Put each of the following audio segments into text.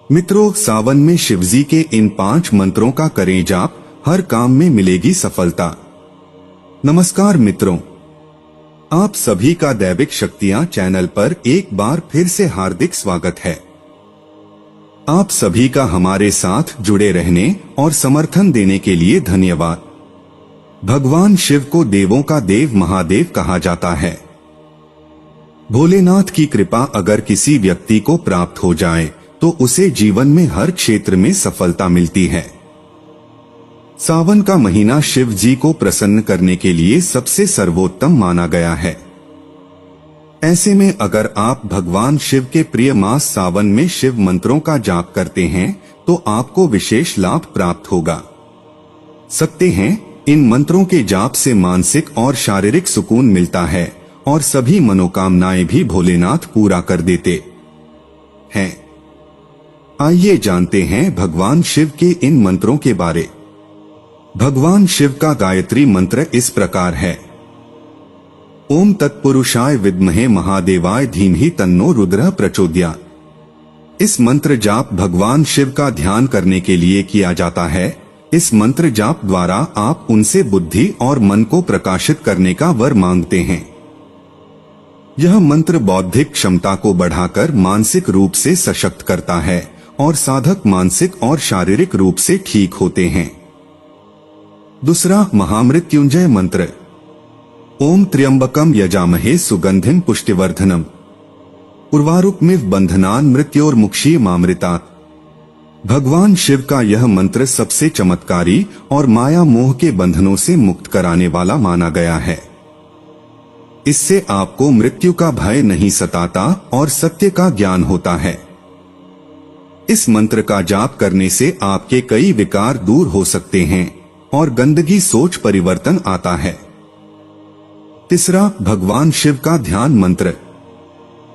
मित्रों, सावन में शिवजी के इन 5 मंत्रों का करें जाप, हर काम में मिलेगी सफलता। नमस्कार मित्रों, आप सभी का दैविक शक्तियां चैनल पर एक बार फिर से हार्दिक स्वागत है। आप सभी का हमारे साथ जुड़े रहने और समर्थन देने के लिए धन्यवाद। भगवान शिव को देवों का देव महादेव कहा जाता है। भोलेनाथ की कृपा अगर किसी व्यक्ति को प्राप्त हो जाए तो उसे जीवन में हर क्षेत्र में सफलता मिलती है। सावन का महीना शिव जी को प्रसन्न करने के लिए सबसे सर्वोत्तम माना गया है। ऐसे में अगर आप भगवान शिव के प्रिय मास सावन में शिव मंत्रों का जाप करते हैं तो आपको विशेष लाभ प्राप्त होगा सकते हैं। इन मंत्रों के जाप से मानसिक और शारीरिक सुकून मिलता है और सभी मनोकामनाएं भी भोलेनाथ पूरा कर देते हैं। आइए जानते हैं भगवान शिव के इन मंत्रों के बारे। भगवान शिव का गायत्री मंत्र इस प्रकार है। ओम तत्पुरुषाय विद्महे महादेवाय धीमहि तन्नो रुद्रः प्रचोदयात्। इस मंत्र जाप भगवान शिव का ध्यान करने के लिए किया जाता है। इस मंत्र जाप द्वारा आप उनसे बुद्धि और मन को प्रकाशित करने का वर मांगते हैं। यह मंत्र बौद्धिक क्षमता को बढ़ाकर मानसिक रूप से सशक्त करता है और साधक मानसिक और शारीरिक रूप से ठीक होते हैं। दूसरा, महामृत्युंजय मंत्र। ओम त्र्यंबकम यजामहे सुगंधिम पुष्टिवर्धनम उर्वारुकमिव बंधनान् मृत्योर्मुक्षीयमामृतात्। भगवान शिव का यह मंत्र सबसे चमत्कारी और माया मोह के बंधनों से मुक्त कराने वाला माना गया है। इससे आपको मृत्यु का भय नहीं सताता और सत्य का ज्ञान होता है। इस मंत्र का जाप करने से आपके कई विकार दूर हो सकते हैं और गंदगी सोच परिवर्तन आता है। तीसरा, भगवान शिव का ध्यान मंत्र।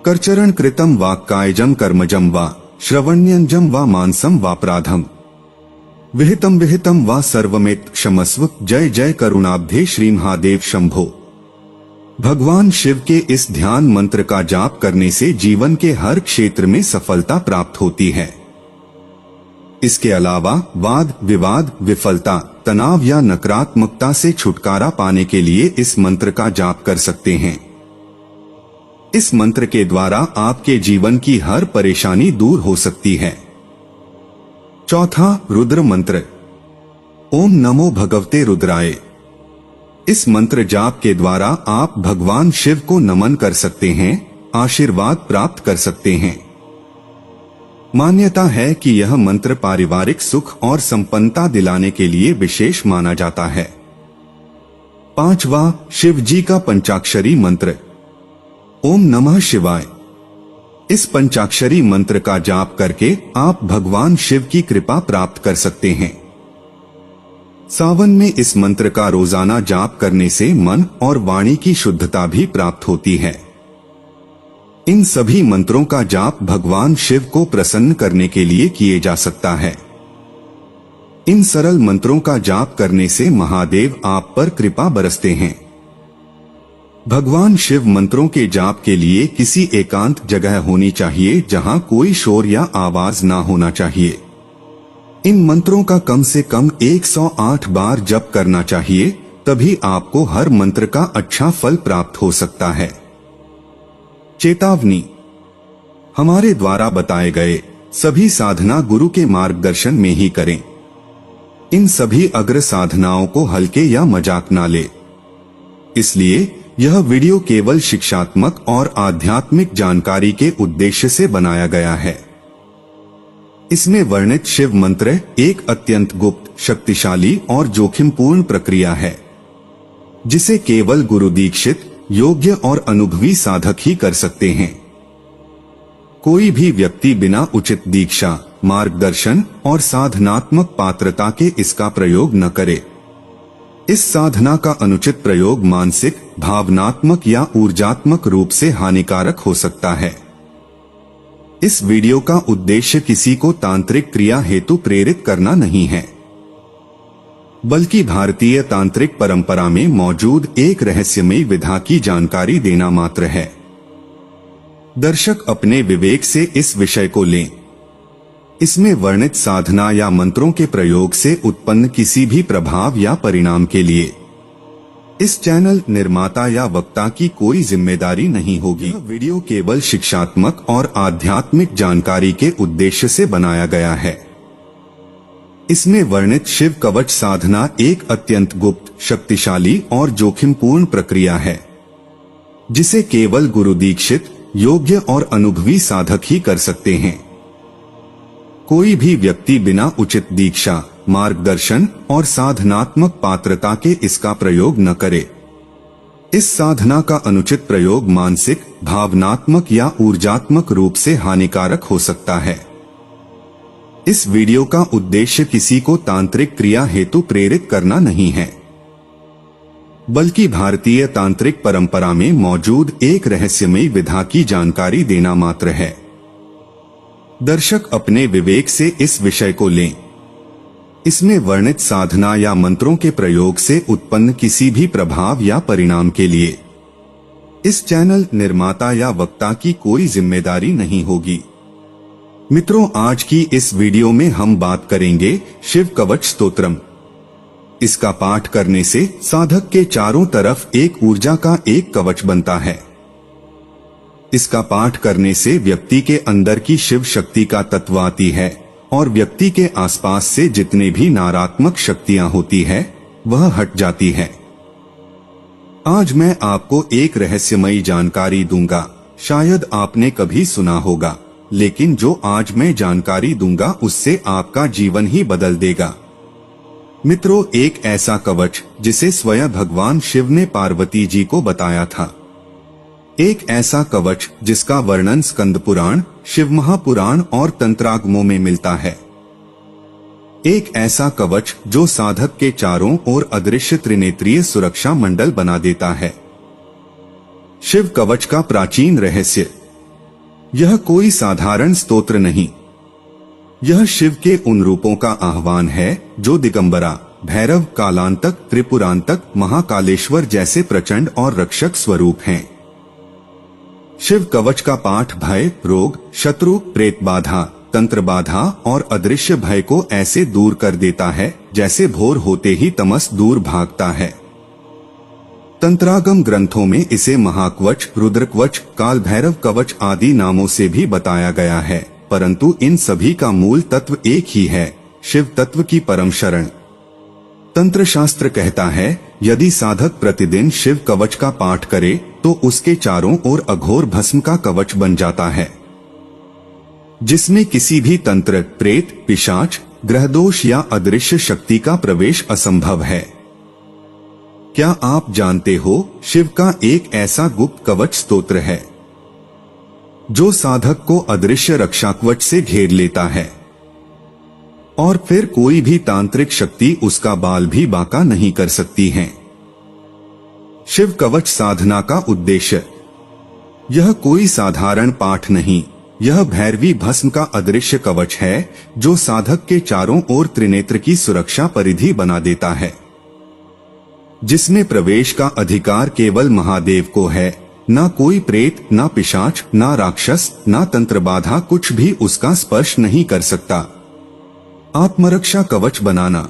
करचरण कृतम वा कायजम कर्मजम वा श्रवण्यंजम वा मानसम वा प्राधम विहितम विहितम वा सर्वमेत क्षमस्व। जय जय करुणाब्धे श्री महादेव शंभो। भगवान शिव के इस ध्यान मंत्र का जाप करने से जीवन के हर क्षेत्र में सफलता प्राप्त होती है। इसके अलावा वाद विवाद, विफलता, तनाव या नकारात्मकता से छुटकारा पाने के लिए इस मंत्र का जाप कर सकते हैं। इस मंत्र के द्वारा आपके जीवन की हर परेशानी दूर हो सकती है। चौथा, रुद्र मंत्र। ओम नमो भगवते रुद्राय। इस मंत्र जाप के द्वारा आप भगवान शिव को नमन कर सकते हैं, आशीर्वाद प्राप्त कर सकते हैं। मान्यता है कि यह मंत्र पारिवारिक सुख और संपन्नता दिलाने के लिए विशेष माना जाता है। पांचवा, शिव जी का पंचाक्षरी मंत्र। ओम नमः शिवाय। इस पंचाक्षरी मंत्र का जाप करके आप भगवान शिव की कृपा प्राप्त कर सकते हैं। सावन में इस मंत्र का रोजाना जाप करने से मन और वाणी की शुद्धता भी प्राप्त होती है। इन सभी मंत्रों का जाप भगवान शिव को प्रसन्न करने के लिए किए जा सकता है। इन सरल मंत्रों का जाप करने से महादेव आप पर कृपा बरसते हैं। भगवान शिव मंत्रों के जाप के लिए किसी एकांत जगह होनी चाहिए जहां कोई शोर या आवाज ना होना चाहिए। इन मंत्रों का कम से कम 108 बार जप करना चाहिए, तभी आपको हर मंत्र का अच्छा फल प्राप्त हो सकता है। चेतावनी, हमारे द्वारा बताए गए सभी साधना गुरु के मार्गदर्शन में ही करें। इन सभी अग्र साधनाओं को हल्के या मजाक ना ले। इसलिए यह वीडियो केवल शिक्षात्मक और आध्यात्मिक जानकारी के उद्देश्य से बनाया गया है। इसमें वर्णित शिव मंत्र एक अत्यंत गुप्त, शक्तिशाली और जोखिमपूर्ण प्रक्रिया है, जिसे केवल गुरु दीक्षित, योग्य और अनुभवी साधक ही कर सकते हैं। कोई भी व्यक्ति बिना उचित दीक्षा, मार्गदर्शन और साधनात्मक पात्रता के इसका प्रयोग न करे। इस साधना का अनुचित प्रयोग मानसिक, भावनात्मक या ऊर्जात्मक रूप से हानिकारक हो सकता है। इस वीडियो का उद्देश्य किसी को तांत्रिक क्रिया हेतु प्रेरित करना नहीं है, बल्कि भारतीय तांत्रिक परंपरा में मौजूद एक रहस्यमयी विधा की जानकारी देना मात्र है। दर्शक अपने विवेक से इस विषय को लें। इसमें वर्णित साधना या मंत्रों के प्रयोग से उत्पन्न किसी भी प्रभाव या परिणाम के लिए इस चैनल निर्माता या वक्ता की कोई जिम्मेदारी नहीं होगी। यह वीडियो केवल शिक्षात्मक और आध्यात्मिक जानकारी के उद्देश्य से बनाया गया है। इसमें वर्णित शिव कवच साधना एक अत्यंत गुप्त, शक्तिशाली और जोखिमपूर्ण प्रक्रिया है, जिसे केवल गुरु दीक्षित, योग्य और अनुभवी साधक ही कर सकते हैं। कोई भी व्यक्ति बिना उचित दीक्षा, मार्गदर्शन और साधनात्मक पात्रता के इसका प्रयोग न करे। इस साधना का अनुचित प्रयोग मानसिक, भावनात्मक या ऊर्जात्मक रूप से हानिकारक हो सकता है। इस वीडियो का उद्देश्य किसी को तांत्रिक क्रिया हेतु प्रेरित करना नहीं है, बल्कि भारतीय तांत्रिक परंपरा में मौजूद एक रहस्यमयी विधा की जानकारी देना मात्र है। दर्शक अपने विवेक से इस विषय को लें। इसमें वर्णित साधना या मंत्रों के प्रयोग से उत्पन्न किसी भी प्रभाव या परिणाम के लिए इस चैनल निर्माता या वक्ता की कोई जिम्मेदारी नहीं होगी। मित्रों, आज की इस वीडियो में हम बात करेंगे शिव कवच स्तोत्रम। इसका पाठ करने से साधक के चारों तरफ एक ऊर्जा का एक कवच बनता है। इसका पाठ करने से व्यक्ति के अंदर की शिव शक्ति का तत्व आती है और व्यक्ति के आसपास से जितने भी नकारात्मक शक्तियां होती है वह हट जाती है। आज मैं आपको एक रहस्यमयी जानकारी दूंगा। शायद आपने कभी सुना होगा, लेकिन जो आज मैं जानकारी दूंगा उससे आपका जीवन ही बदल देगा। मित्रों, एक ऐसा कवच जिसे स्वयं भगवान शिव ने पार्वती जी को बताया था। एक ऐसा कवच जिसका वर्णन स्कंद पुराण, शिव महापुराण और तंत्रागमों में मिलता है। एक ऐसा कवच जो साधक के चारों ओर अदृश्य त्रिनेत्रीय सुरक्षा मंडल बना देता है। शिव कवच का प्राचीन रहस्य। यह कोई साधारण स्तोत्र नहीं, यह शिव के उन रूपों का आह्वान है जो दिगंबरा, भैरव, कालांतक, त्रिपुरांतक, महाकालेश्वर जैसे प्रचंड और रक्षक स्वरूप हैं। शिव कवच का पाठ भय, रोग, शत्रु, प्रेत बाधा, तंत्र बाधा और अदृश्य भय को ऐसे दूर कर देता है जैसे भोर होते ही तमस दूर भागता है। तंत्रागम ग्रंथों में इसे महाकवच, रुद्रकवच, काल भैरव कवच आदि नामों से भी बताया गया है, परंतु इन सभी का मूल तत्व एक ही है, शिव तत्व की परम शरण। तंत्र शास्त्र कहता है, यदि साधक प्रतिदिन शिव कवच का पाठ करे तो उसके चारों ओर अघोर भस्म का कवच बन जाता है, जिसमें किसी भी तंत्र, प्रेत, पिशाच, ग्रहदोष या अदृश्य शक्ति का प्रवेश असंभव है। क्या आप जानते हो, शिव का एक ऐसा गुप्त कवच स्तोत्र है जो साधक को अदृश्य रक्षा कवच से घेर लेता है और फिर कोई भी तांत्रिक शक्ति उसका बाल भी बांका नहीं कर सकती है। शिव कवच साधना का उद्देश्य। यह कोई साधारण पाठ नहीं, यह भैरवी भस्म का अदृश्य कवच है जो साधक के चारों ओर त्रिनेत्र की सुरक्षा परिधि बना देता है, जिसमें प्रवेश का अधिकार केवल महादेव को है। ना कोई प्रेत, ना पिशाच, ना राक्षस, ना तंत्र बाधा कुछ भी उसका स्पर्श नहीं कर सकता। आत्मरक्षा कवच बनाना।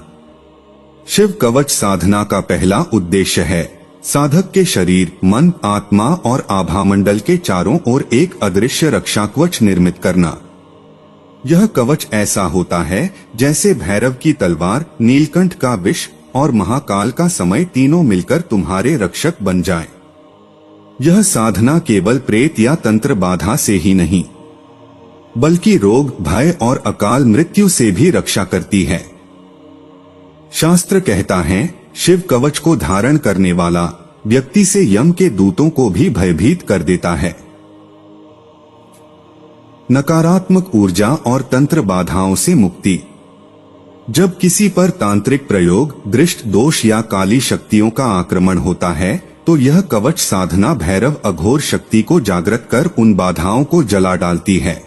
शिव कवच साधना का पहला उद्देश्य है साधक के शरीर, मन, आत्मा और आभामंडल के चारों ओर एक अदृश्य रक्षा कवच निर्मित करना। यह कवच ऐसा होता है जैसे भैरव की तलवार, नीलकंठ का विष और महाकाल का समय तीनों मिलकर तुम्हारे रक्षक बन जाएं। यह साधना केवल प्रेत या तंत्र बाधा से ही नहीं, बल्कि रोग, भय और अकाल मृत्यु से भी रक्षा करती है। शास्त्र कहता है, शिव कवच को धारण करने वाला व्यक्ति से यम के दूतों को भी भयभीत कर देता है। नकारात्मक ऊर्जा और तंत्र बाधाओं से मुक्ति। जब किसी पर तांत्रिक प्रयोग, दृष्ट दोष या काली शक्तियों का आक्रमण होता है तो यह कवच साधना भैरव अघोर शक्ति को जागृत कर उन बाधाओं को जला डालती है।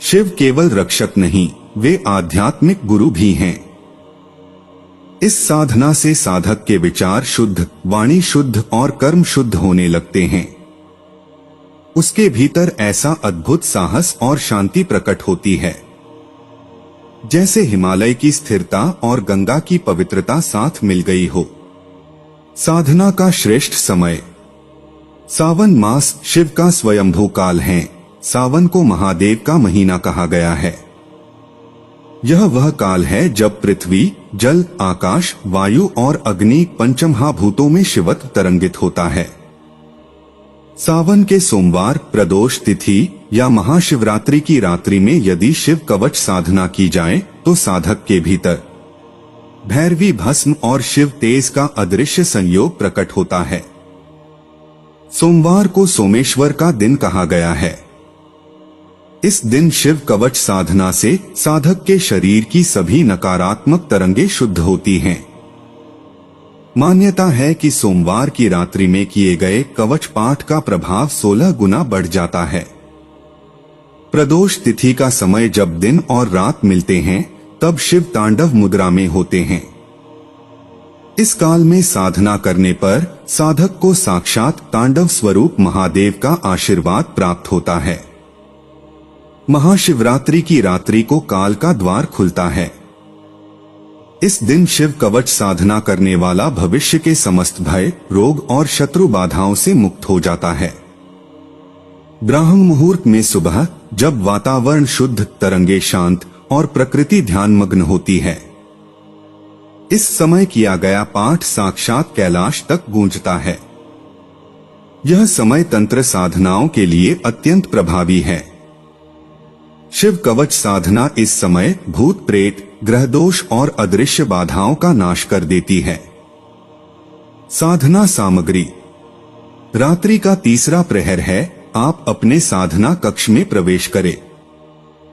शिव केवल रक्षक नहीं, वे आध्यात्मिक गुरु भी हैं। इस साधना से साधक के विचार शुद्ध, वाणी शुद्ध और कर्म शुद्ध होने लगते हैं। उसके भीतर ऐसा अद्भुत साहस और शांति प्रकट होती है जैसे हिमालय की स्थिरता और गंगा की पवित्रता साथ मिल गई हो। साधना का श्रेष्ठ समय। सावन मास शिव का स्वयंभू काल है। सावन को महादेव का महीना कहा गया है। यह वह काल है जब पृथ्वी, जल, आकाश, वायु और अग्नि पंचमहाभूतों में शिवत्व तरंगित होता है। सावन के सोमवार, प्रदोष तिथि या महाशिवरात्रि की रात्रि में यदि शिव कवच साधना की जाए तो साधक के भीतर भैरवी भस्म और शिव तेज का अदृश्य संयोग प्रकट होता है। सोमवार को सोमेश्वर का दिन कहा गया है। इस दिन शिव कवच साधना से साधक के शरीर की सभी नकारात्मक तरंगें शुद्ध होती हैं। मान्यता है कि सोमवार की रात्रि में किए गए कवच पाठ का प्रभाव 16 गुना बढ़ जाता है। प्रदोष तिथि का समय जब दिन और रात मिलते हैं तब शिव तांडव मुद्रा में होते हैं। इस काल में साधना करने पर साधक को साक्षात तांडव स्वरूप महादेव का आशीर्वाद प्राप्त होता है। महाशिवरात्रि की रात्रि को काल का द्वार खुलता है। इस दिन शिव कवच साधना करने वाला भविष्य के समस्त भय, रोग और शत्रु बाधाओं से मुक्त हो जाता है। ब्राह्म मुहूर्त में सुबह जब वातावरण शुद्ध, तरंगे शांत और प्रकृति ध्यानमग्न होती है, इस समय किया गया पाठ साक्षात कैलाश तक गूंजता है। यह समय तंत्र साधनाओं के लिए अत्यंत प्रभावी है। शिव कवच साधना इस समय भूत प्रेत, ग्रह दोष और अदृश्य बाधाओं का नाश कर देती है। साधना सामग्री। रात्रि का तीसरा प्रहर है। आप अपने साधना कक्ष में प्रवेश करें।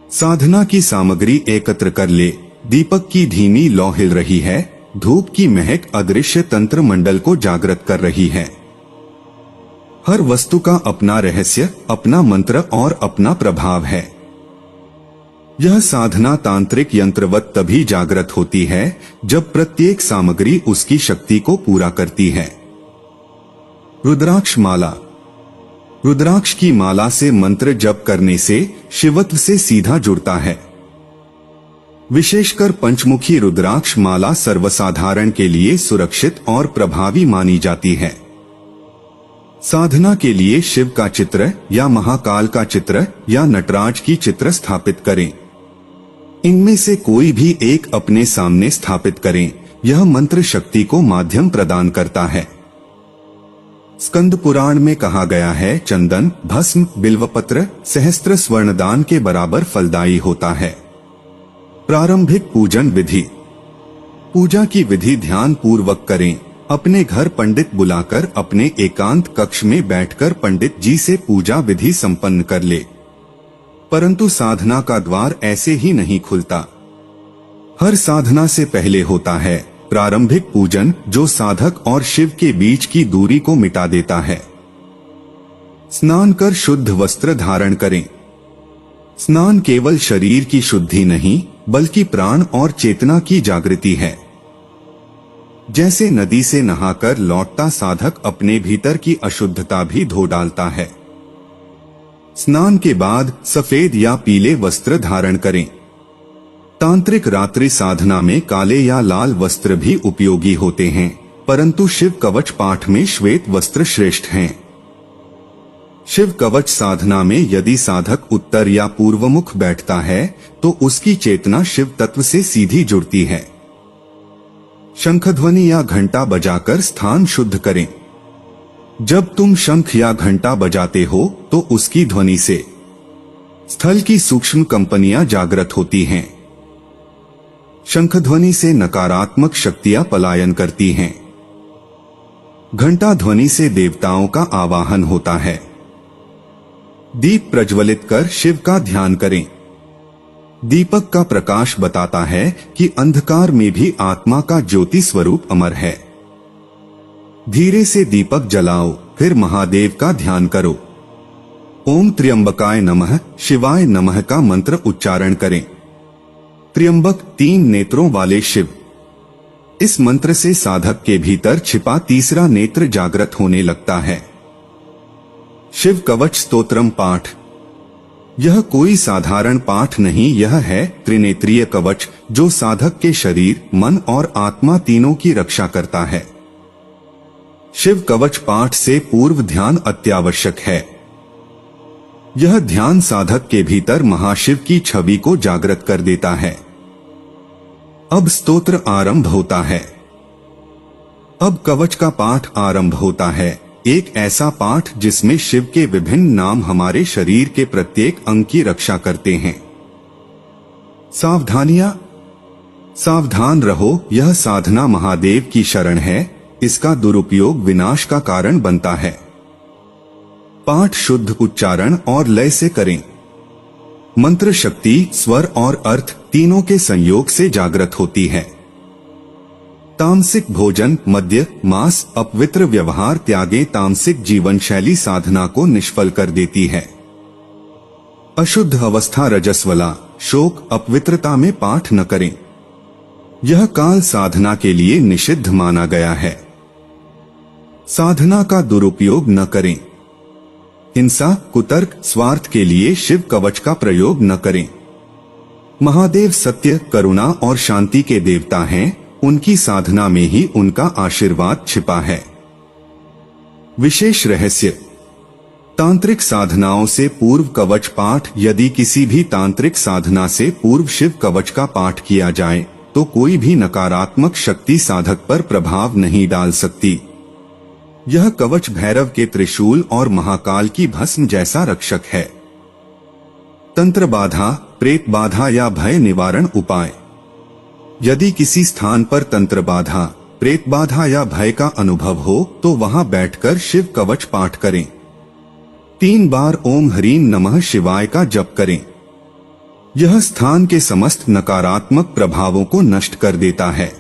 साधना की सामग्री एकत्र कर ले। दीपक की धीमी लौ हिल रही है। धूप की महक अदृश्य तंत्र मंडल को जागृत कर रही है। हर वस्तु का अपना रहस्य, अपना मंत्र और अपना प्रभाव है। यह साधना तांत्रिक यंत्रवत तभी जागृत होती है जब प्रत्येक सामग्री उसकी शक्ति को पूरा करती है। रुद्राक्ष माला। रुद्राक्ष की माला से मंत्र जप करने से शिवत्व से सीधा जुड़ता है। विशेषकर पंचमुखी रुद्राक्ष माला सर्वसाधारण के लिए सुरक्षित और प्रभावी मानी जाती है। साधना के लिए शिव का चित्र या महाकाल का चित्र या नटराज की चित्र स्थापित करें। इनमें से कोई भी एक अपने सामने स्थापित करें। यह मंत्र शक्ति को माध्यम प्रदान करता है। स्कंद पुराण में कहा गया है, चंदन, भस्म, बिल्वपत्र, सहस्त्र स्वर्णदान के बराबर फलदायी होता है। प्रारंभिक पूजन विधि। पूजा की विधि ध्यान पूर्वक करें। अपने घर पंडित बुलाकर अपने एकांत कक्ष में बैठकर पंडित जी से पूजा विधि संपन्न कर ले। परंतु साधना का द्वार ऐसे ही नहीं खुलता। हर साधना से पहले होता है प्रारंभिक पूजन, जो साधक और शिव के बीच की दूरी को मिटा देता है। स्नान कर शुद्ध वस्त्र धारण करें। स्नान केवल शरीर की शुद्धि नहीं बल्कि प्राण और चेतना की जागृति है। जैसे नदी से नहाकर लौटता साधक अपने भीतर की अशुद्धता भी धो डालता है। स्नान के बाद सफेद या पीले वस्त्र धारण करें। तांत्रिक रात्रि साधना में काले या लाल वस्त्र भी उपयोगी होते हैं, परंतु शिव कवच पाठ में श्वेत वस्त्र श्रेष्ठ हैं। शिव कवच साधना में यदि साधक उत्तर या पूर्वमुख बैठता है तो उसकी चेतना शिव तत्व से सीधी जुड़ती है। शंखध्वनि या घंटा बजाकर स्थान शुद्ध करें। जब तुम शंख या घंटा बजाते हो तो उसकी ध्वनि से स्थल की सूक्ष्म कंपनियां जागृत होती हैं। शंखध्वनि से नकारात्मक शक्तियां पलायन करती हैं। घंटा ध्वनि से देवताओं का आवाहन होता है। दीप प्रज्वलित कर शिव का ध्यान करें। दीपक का प्रकाश बताता है कि अंधकार में भी आत्मा का ज्योति स्वरूप अमर है। धीरे से दीपक जलाओ, फिर महादेव का ध्यान करो। ओम त्र्यंबकाय नमः, शिवाय नमः का मंत्र उच्चारण करें। त्र्यंबक 3 नेत्रों वाले शिव। इस मंत्र से साधक के भीतर छिपा तीसरा नेत्र जागृत होने लगता है। शिव कवच स्तोत्रम पाठ। यह कोई साधारण पाठ नहीं, यह है त्रिनेत्रीय कवच जो साधक के शरीर, मन और आत्मा तीनों की रक्षा करता है। शिव कवच पाठ से पूर्व ध्यान अत्यावश्यक है। यह ध्यान साधक के भीतर महाशिव की छवि को जागृत कर देता है। अब स्तोत्र आरंभ होता है। अब कवच का पाठ आरंभ होता है, एक ऐसा पाठ जिसमें शिव के विभिन्न नाम हमारे शरीर के प्रत्येक अंग की रक्षा करते हैं। सावधानियां। सावधान रहो, यह साधना महादेव की शरण है, इसका दुरुपयोग विनाश का कारण बनता है। पाठ शुद्ध उच्चारण और लय से करें। मंत्र शक्ति, स्वर और अर्थ तीनों के संयोग से जागृत होती है। तामसिक भोजन, मद्य, मांस, अपवित्र व्यवहार त्यागे। तामसिक जीवन शैली साधना को निष्फल कर देती है। अशुद्ध अवस्था रजस्वला, शोक, अपवित्रता में पाठ न करें, यह काल साधना के लिए निषिद्ध माना गया है। साधना का दुरुपयोग न करें। हिंसा, कुतर्क, स्वार्थ के लिए शिव कवच का प्रयोग न करें। महादेव सत्य, करुणा और शांति के देवता हैं, उनकी साधना में ही उनका आशीर्वाद छिपा है। विशेष रहस्य। तांत्रिक साधनाओं से पूर्व कवच पाठ। यदि किसी भी तांत्रिक साधना से पूर्व शिव कवच का पाठ किया जाए तो कोई भी नकारात्मक शक्ति साधक पर प्रभाव नहीं डाल सकती। यह कवच भैरव के त्रिशूल और महाकाल की भस्म जैसा रक्षक है। तंत्र बाधा, प्रेत बाधा या भय निवारण उपाय। यदि किसी स्थान पर तंत्र बाधा, प्रेत बाधा या भय का अनुभव हो तो वहां बैठकर शिव कवच पाठ करें। 3 बार ओम ह्रीं नमः शिवाय का जप करें। यह स्थान के समस्त नकारात्मक प्रभावों को नष्ट कर देता है।